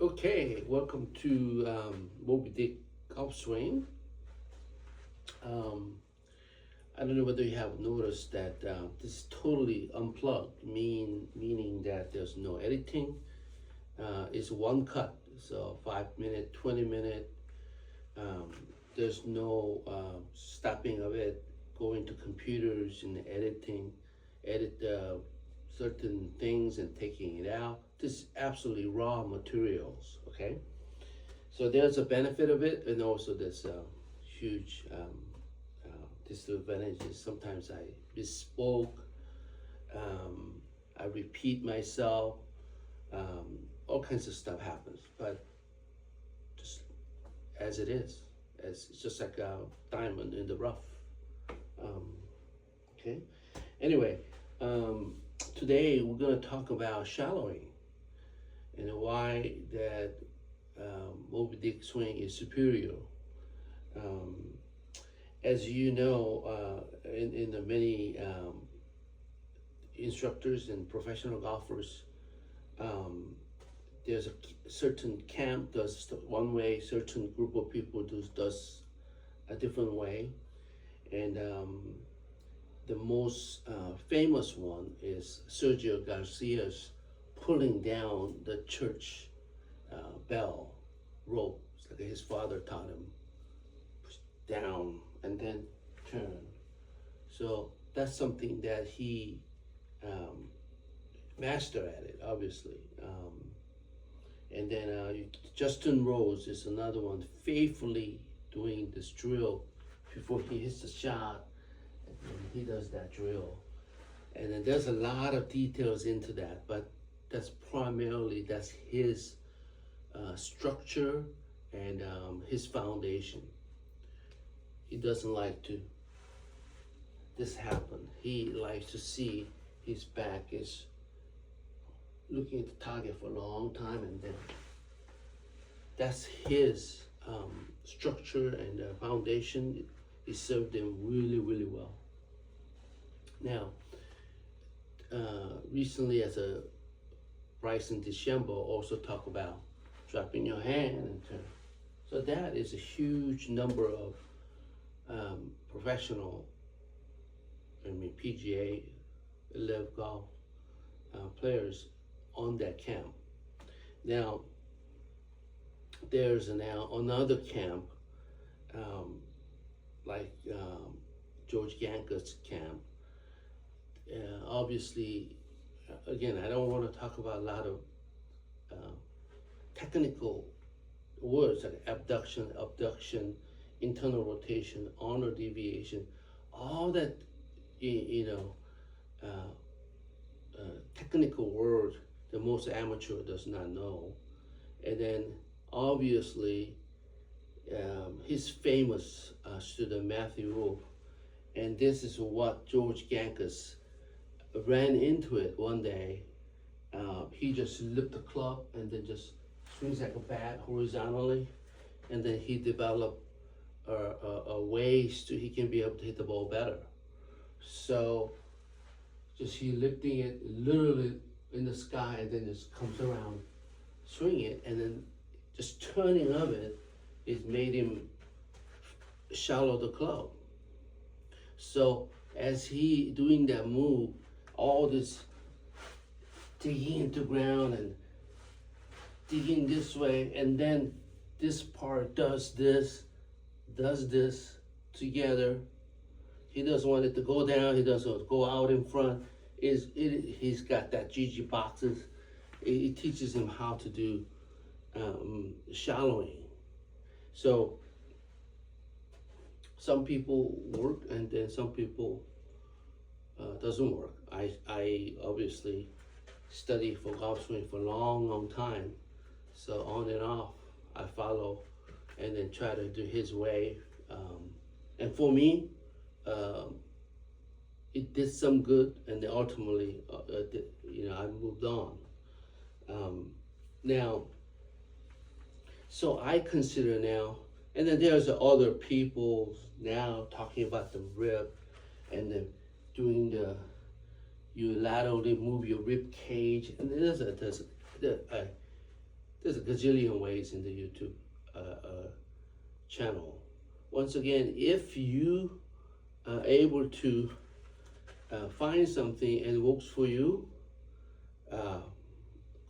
Okay, welcome to Moby Dick Golf Swing. Um, I don't know whether you have noticed that this is totally unplugged, meaning that there's no editing. It's one cut, so 5 minute, 20 minute. Um, there's no stopping of it, going to computers and edit certain things and taking it out. This is absolutely raw materials. Okay. So there's a benefit of it, and also there's huge disadvantages. Sometimes I misspoke, I repeat myself, all kinds of stuff happens. But just as it is, as it's just like a diamond in the rough. Um, okay. Anyway, today we're going to talk about shallowing and why that Moby Dick swing is superior. Um, as you know, in the many instructors and professional golfers, um, there's a certain camp does one way, certain group of people does a different way, and the most famous one is Sergio Garcia's pulling down the church bell rope. It's like his father taught him, push down and then turn. So that's something that he mastered at it, obviously. And then Justin Rose is another one, faithfully doing this drill before he hits the shot. And he does that drill. And then there's a lot of details into that, but that's his structure and his foundation. He doesn't like to this happen. He likes to see his back is looking at the target for a long time, and then that's his structure and foundation. It served him really, really well. Now, recently, as a Bryson DeChambeau also talk about dropping your hand and turn. So that is a huge number of professional, PGA, LIV golf players on that camp. Now, there's now another camp, like George Yanka's camp. Obviously, again, I don't want to talk about a lot of technical words like abduction, internal rotation, honor deviation, all that, technical words the most amateur does not know. And then obviously his famous student Matthew Wolf, and this is what George Gankus ran into it one day. He just lifted the club and then just swings like a bat horizontally, and then he developed a ways he can be able to hit the ball better. So just he lifting it literally in the sky and then just comes around, swing it, and then just turning of it made him shallow the club. So as he doing that move, all this digging into ground and digging this way, and then this part does this together. He doesn't want it to go down, he doesn't want it to go out in front. He's got that GG boxes. It teaches him how to do shallowing. So some people work and then some people doesn't work. I obviously study for golf swing for a long time. So on and off, I follow and then try to do his way. And for me, it did some good, and then ultimately, I moved on. Now, so I consider now, and then there's other people now talking about the rib, and then doing you laterally move your rib cage, and There's a gazillion ways in the YouTube channel. Once again, if you are able to find something and works for you, uh,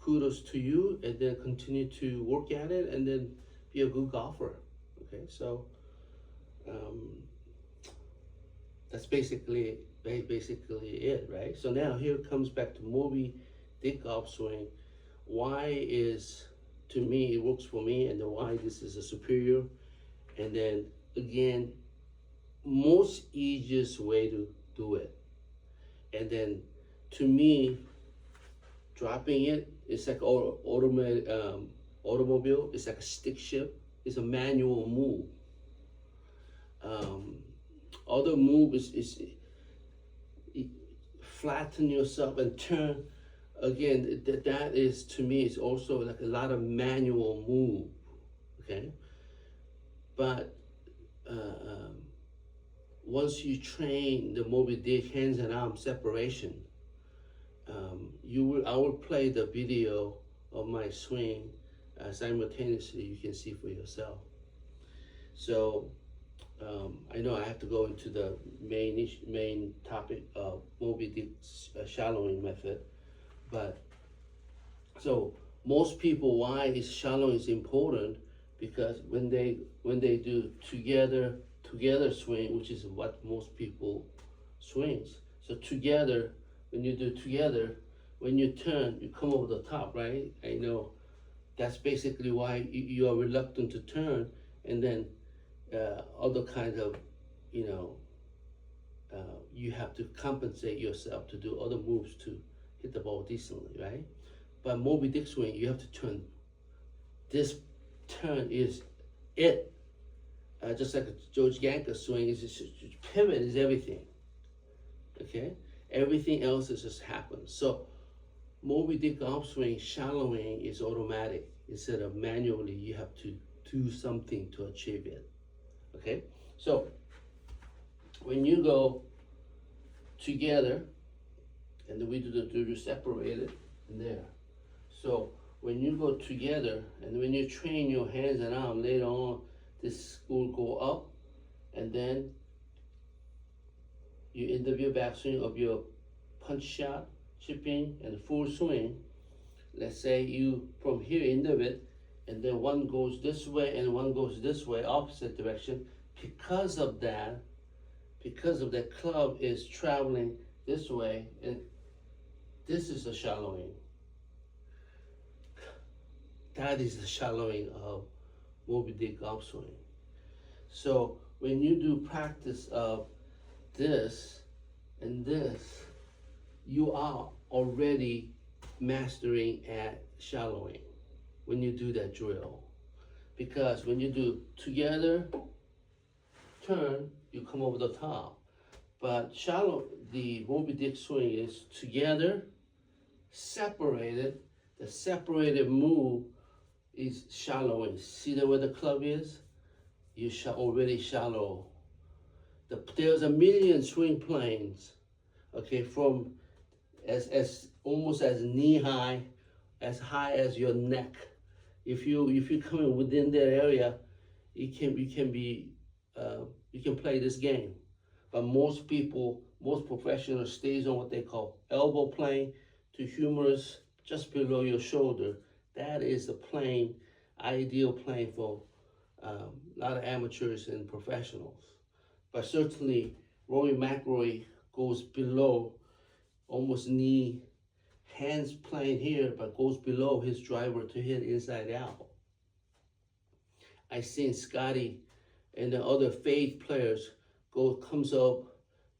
kudos to you, and then continue to work at it, and then be a good golfer. Okay, so that's basically it, right? So now here comes back to Moby Dick golf swing. Why is, to me, it works for me, and then why this is a superior, and then again, most easiest way to do it. And then to me, dropping it is like automatic automobile. It's like a stick shift. It's a manual move. Other move is flatten yourself and turn. Again, that is, to me, is also like a lot of manual move. Okay, but once you train the Moby Dick hands and arm separation, I will play the video of my swing simultaneously. You can see for yourself. So I know I have to go into the main topic of Moby Dick's shallowing method, but so most people, why is shallowing is important? Because when they do together swing, which is what most people swings. So together, when you do together, when you turn, you come over the top, right? I know that's basically why you are reluctant to turn, and then other kinds of, you have to compensate yourself to do other moves to hit the ball decently, right? But Moby Dick swing, you have to turn. This turn is it. Just like a George Yanka swing, is just pivot is everything. Okay, everything else is just happens. So Moby Dick golf swing shallowing is automatic instead of manually. You have to do something to achieve it. Okay, so when you go together, and then we do the separated in there. So when you go together, and when you train your hands and arm later on, this will go up, and then you end up your backswing of your punch shot, chipping, and full swing. Let's say you from here end of it, and then one goes this way and one goes this way, opposite direction. Because of that club is traveling this way, and this is the shallowing. That is the shallowing of Moby Dick golf swing. So when you do practice of this and this, you are already mastering at shallowing when you do that drill. Because when you do together, turn, you come over the top. But the Moby Dick swing is together, separated. The separated move is shallowing. See where the club is? You already shallow. There's a million swing planes, okay, from as almost as knee high as your neck. If you come in within that area, you can play this game. But most professionals stays on what they call elbow plane to humerus, just below your shoulder. That is the plane, ideal plane for a lot of amateurs and professionals. But certainly Rory McIlroy goes below, almost knee, hands playing here, but goes below his driver to hit inside out. I seen Scotty and the other fade players comes up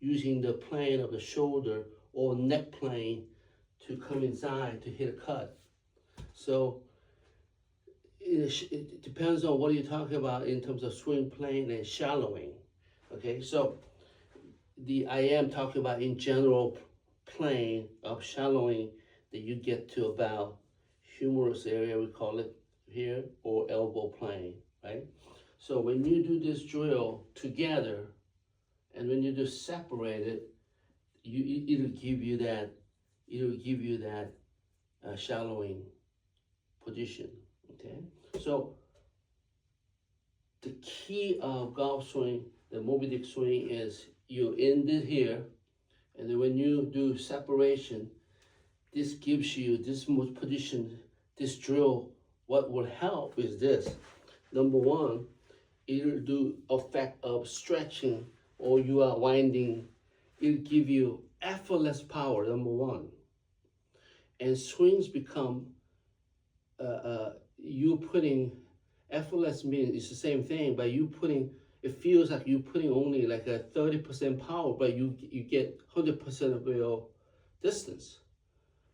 using the plane of the shoulder or neck plane to come inside to hit a cut. So it depends on what you're talking about in terms of swing plane and shallowing. Okay, so I am talking about in general plane of shallowing that you get to about humerus area, we call it here, or elbow plane, right? So when you do this drill together, and when you do separated, it'll give you that shallowing position. Okay, so the key of golf swing, the Moby Dick swing, is you end it here, and then when you do separation, this gives you this position, this drill. What will help is this. Number one, it'll do effect of stretching, or you are winding. It'll give you effortless power, number one. And swings become, you putting, effortless means it's the same thing, but you putting, it feels like you putting only like a 30% power, but you get 100% of your distance.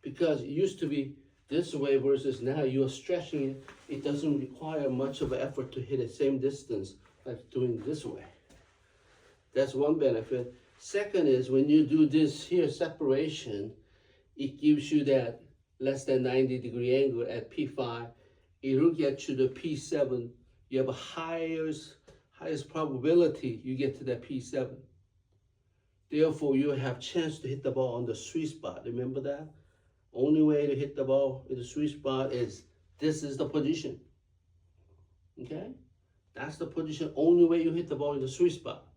Because it used to be this way versus now you're stretching it, it doesn't require much of an effort to hit the same distance like doing this way. That's one benefit. Second is when you do this here separation, it gives you that less than 90-degree angle at P5. It'll get you to P7. You have a highest probability you get to that P7. Therefore, you have chance to hit the ball on the sweet spot. Remember that? Only way to hit the ball in the sweet spot is, this is the position. Okay? That's the position, only way you hit the ball in the sweet spot.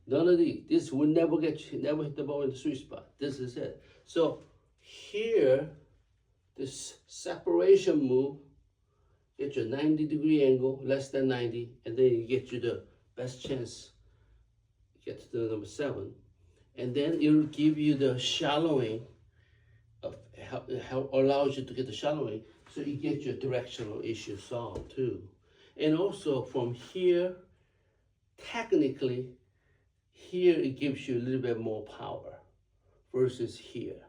None of these, this will never get you, never hit the ball in the sweet spot. This is it. So here, this separation move, get your 90-degree angle, less than 90, and then you get you the best chance, get to the number 7. And then it'll give you the shallowing, help allows you to get the shallowing, so you get your directional issue solved too. And also from here, technically, here it gives you a little bit more power versus here.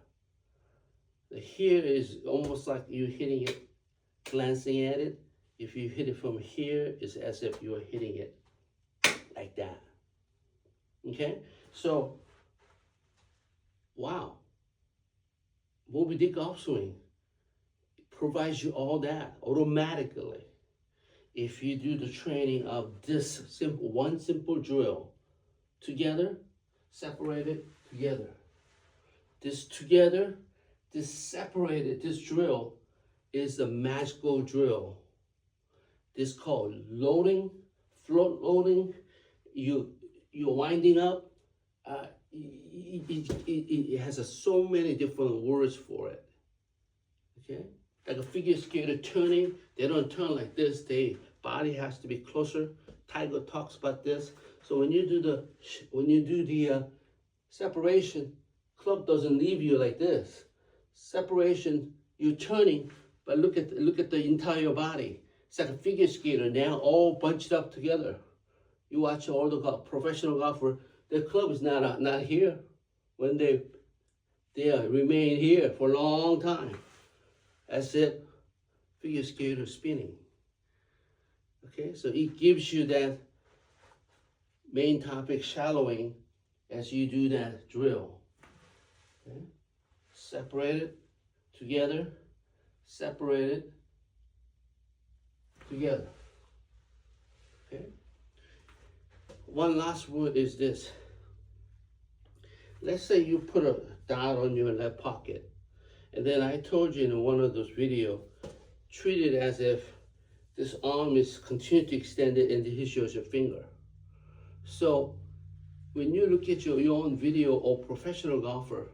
The here is almost like you're hitting it, glancing at it. If you hit it from here, it's as if you are hitting it like that. Okay? So, wow. Moby Dick golf swing provides you all that automatically. If you do the training of this simple, one simple drill, together, separated, together. This together, this separated, this drill is the magical drill. This called loading, float loading. You're winding up. It has so many different words for it. Okay, like a figure skater turning, they don't turn like this. Their body has to be closer. Tiger talks about this. So when you do the separation, club doesn't leave you like this. Separation, you're turning, but look at the entire body. It's like a figure skater now, all bunched up together. You watch all the professional golfer, their club is not here. When they remain here for a long time. That's it, figure skater spinning. Okay, so it gives you that main topic shallowing as you do that drill. Okay? Separate it, together, separate it, together. Okay? One last word is this. Let's say you put a dot on your left pocket, and then I told you in one of those videos, treat it as if this arm is continuing to extend it and here's your finger. So when you look at your own video or professional golfer,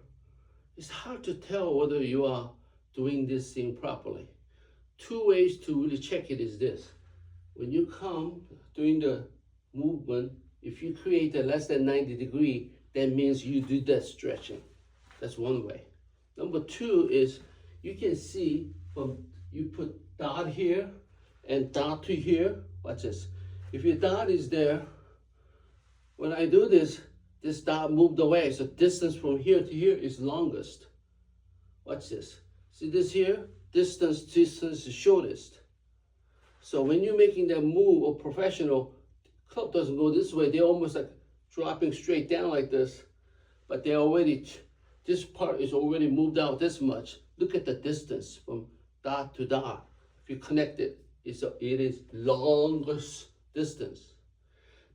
it's hard to tell whether you are doing this thing properly. 2 ways to really check it is this. When you come doing the movement, if you create a less than 90-degree, that means you do that stretching. That's one way. Number 2 is you can see from, you put dot here and dot to here. Watch this. If your dot is there, when I do this, this dot moved away. So distance from here to here is longest. Watch this. See this here? Distance is shortest. So when you're making that move or professional, club doesn't go this way. They're almost like dropping straight down like this. But they're already, this part is already moved out this much. Look at the distance from dot to dot. If you connect it, it is longest distance.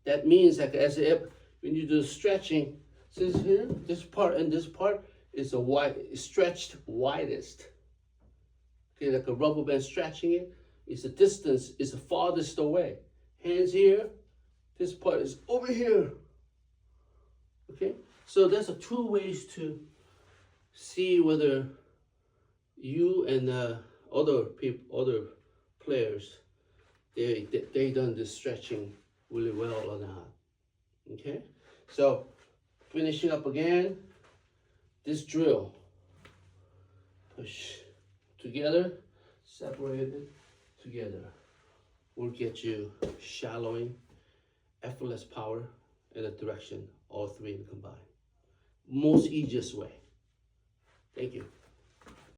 That means that as if when you do stretching, see here, this part and this part is stretched widest. Okay, like a rubber band stretching it. is the distance is the farthest away. Hands here, this part is over here. Okay, so there's two ways to see whether you and other people, other players, they done this stretching really well or not. Okay, so finishing up again, this drill, push together, separated together, will get you shallowing, effortless power, and a direction, all three combined. Most easiest way. Thank you.